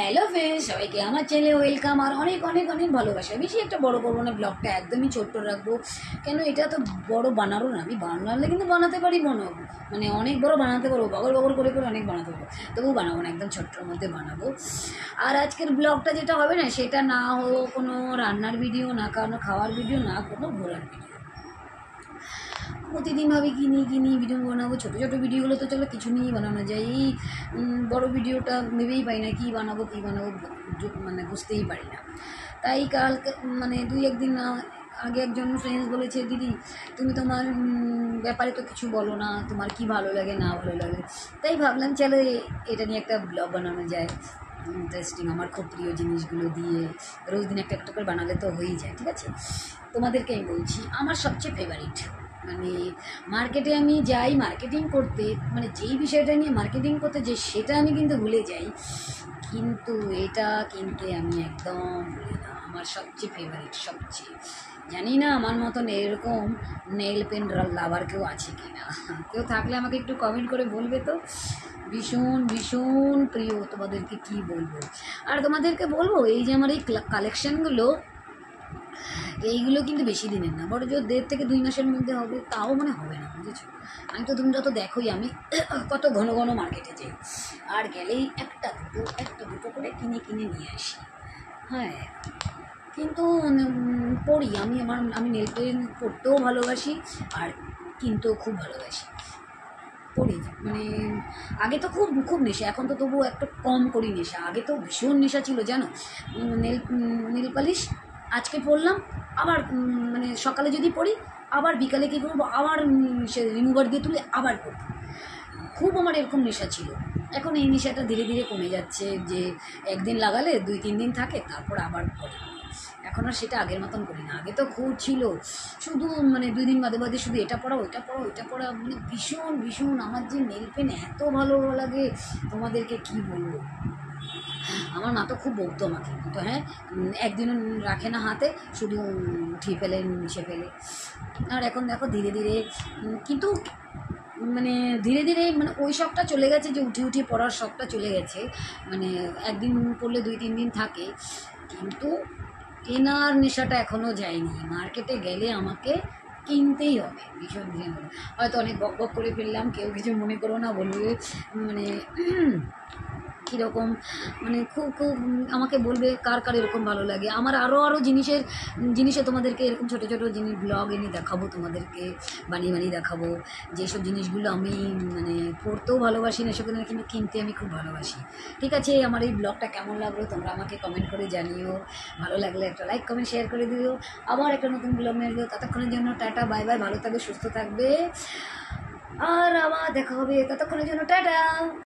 Hello friends, সবাইকে আমার চ্যানেলে ওয়েলকাম। আর অনেক অনেক অনেক ভালোবাসা। বেশি একটা বড় করবো না, ব্লগটা একদমই ছোট্ট রাখবো। কেন এটা তো বড় বানাবো না, আমি বানালে কিন্তু বানাতে পারি মানে অনেক বড় বানাতে পারবো, বগর বগর করে করে অনেক বানাতে পারবো, তবুও বানাবো না, একদম ছোট্টর মধ্যে বানাবো। আর আজকের ব্লগটা যেটা হবে না, সেটা না হোক কোনো রান্নার ভিডিও, না কোনো খাওয়ার ভিডিও, না কোনো ঘোরার ভিডিও। প্রতিদিন ভাবি কিনি ভিডিও বানাবো। ছোটো ছোটো ভিডিওগুলো তো চলো কিছু নিয়েই বানানো যায়, এই বড়ো ভিডিওটা ভেবেই পাই না কী বানাবো মানে বুঝতেই পারি না। তাই কালকে মানে দুই একদিন আগে একজন ফ্রেন্ডস বলেছে, দিদি তুমি তোমার ব্যাপারে তো কিছু বলো না, তোমার কি ভালো লাগে না ভালো লাগে। তাই ভাবলাম চলো এটা নিয়ে একটা ব্লগ বানানো যায়, ইন্টারেস্টিং, আমার খুব প্রিয় জিনিসগুলো দিয়ে রোজ দিন একটা একটা করে বানালে তো হয়েই যায়। ঠিক আছে, তোমাদেরকে আমি বলছি আমার সবচেয়ে ফেভারিট, মানে মার্কেটে আমি যাই মার্কেটিং করতে, মানে যেই বিষয়টা নিয়ে মার্কেটিং করতে যাই সেটা আমি কিন্তু ভুলে যাই, কিন্তু এটা কিনতে আমি একদম ভুলি না। আমার সবচেয়ে ফেভারিট, সবচেয়ে, জানি না আমার মতন এরকম নেল পেন লাভার কেউ আছে কি না। কেউ থাকলে আমাকে একটু কমেন্ট করে বলবে তো। ভীষণ ভীষণ প্রিয়, তোমাদেরকে কি বলবো। আর তোমাদেরকে বলবো, এই যে আমার এই কালেকশানগুলো, এইগুলো কিন্তু বেশি দিনের না, বড় জোর 1.5 থেকে 2 মাসের মধ্যে হবে, তাও মানে হবে না, বুঝেছো। আমি তো তুমি যত দেখোই আমি কত ঘন ঘন মার্কেটে যাই, আর গেলেই একটা দুটো করে কিনে নিয়ে আসি। হ্যাঁ, কিন্তু পড়ি আমি নেল পেন পড়তেও ভালোবাসি, আর কিনতেও খুব ভালোবাসি। পড়ি মানে আগে তো খুব খুব নেশা, এখন তো তবুও একটু কম করি নেশা। আগে তো ভীষণ নেশা ছিল জানো। নেল পালিশ আজকে পরলাম, আবার মানে সকালে যদি পড়ি, আবার বিকালে কী করবো, আবার সে রিমুভার দিয়ে তুলে আবার পড়ি। খুব আমার এরকম নেশা ছিল। এখন এই নেশাটা ধীরে ধীরে কমে যাচ্ছে, যে একদিন লাগালে 2-3 দিন থাকে, তারপর আবার পড়ে। এখন আর সেটা আগের মতন করি না। আগে তো খুব ছিল, শুধু মানে 2 দিন বাদে বাদে শুধু এটা পড়া ওইটা পড়া ওইটা পড়া, মানে ভীষণ ভীষণ আমার যে নেল পেন এত ভালো লাগে, তোমাদেরকে কি বলবো। আমার মা তো খুব বকতো আমাকে, তো হ্যাঁ, একদিনও রাখে না হাতে, শুধু উঠিয়ে ফেলে নিচে ফেলে। আর এখন দেখো ধীরে ধীরে কিন্তু মানে ধীরে ধীরে মানে ওই শখটা চলে গেছে, যে উঠিয়ে পড়ার শখটা চলে গেছে। মানে একদিন পড়লে 2-3 দিন থাকে, কিন্তু কেনার নেশাটা এখনও যায়নি। মার্কেটে গেলে আমাকে কিনতেই হবে, ভীষণ ভীষণ। হয়তো অনেক বক বক করে ফেললাম, কেউ কিছু মনে করো না, বলবে মানে কীরকম, মানে খুব খুব আমাকে বলবে কার কার এরকম ভালো লাগে। আমার আরও জিনিসে তোমাদেরকে এরকম ছোটো ছোটো জিনিস ব্লগ এনে দেখাবো, তোমাদেরকে বানিয়ে দেখাবো, যেসব জিনিসগুলো আমি মানে পড়তেও ভালোবাসি না, সেগুলো কিন্তু কিনতে আমি খুব ভালোবাসি। ঠিক আছে, আমার এই ব্লগটা কেমন লাগলো তোমরা আমাকে কমেন্ট করে জানিও। ভালো লাগলে একটা লাইক কমেন্ট শেয়ার করে দিও। আবার একটা নতুন ব্লগ নিয়ে দিও। ততক্ষণের জন্য টাটা, বাই বাই, ভালো থাকবে, সুস্থ থাকবে, আর আবার দেখা হবে। ততক্ষণের জন্য টাটা।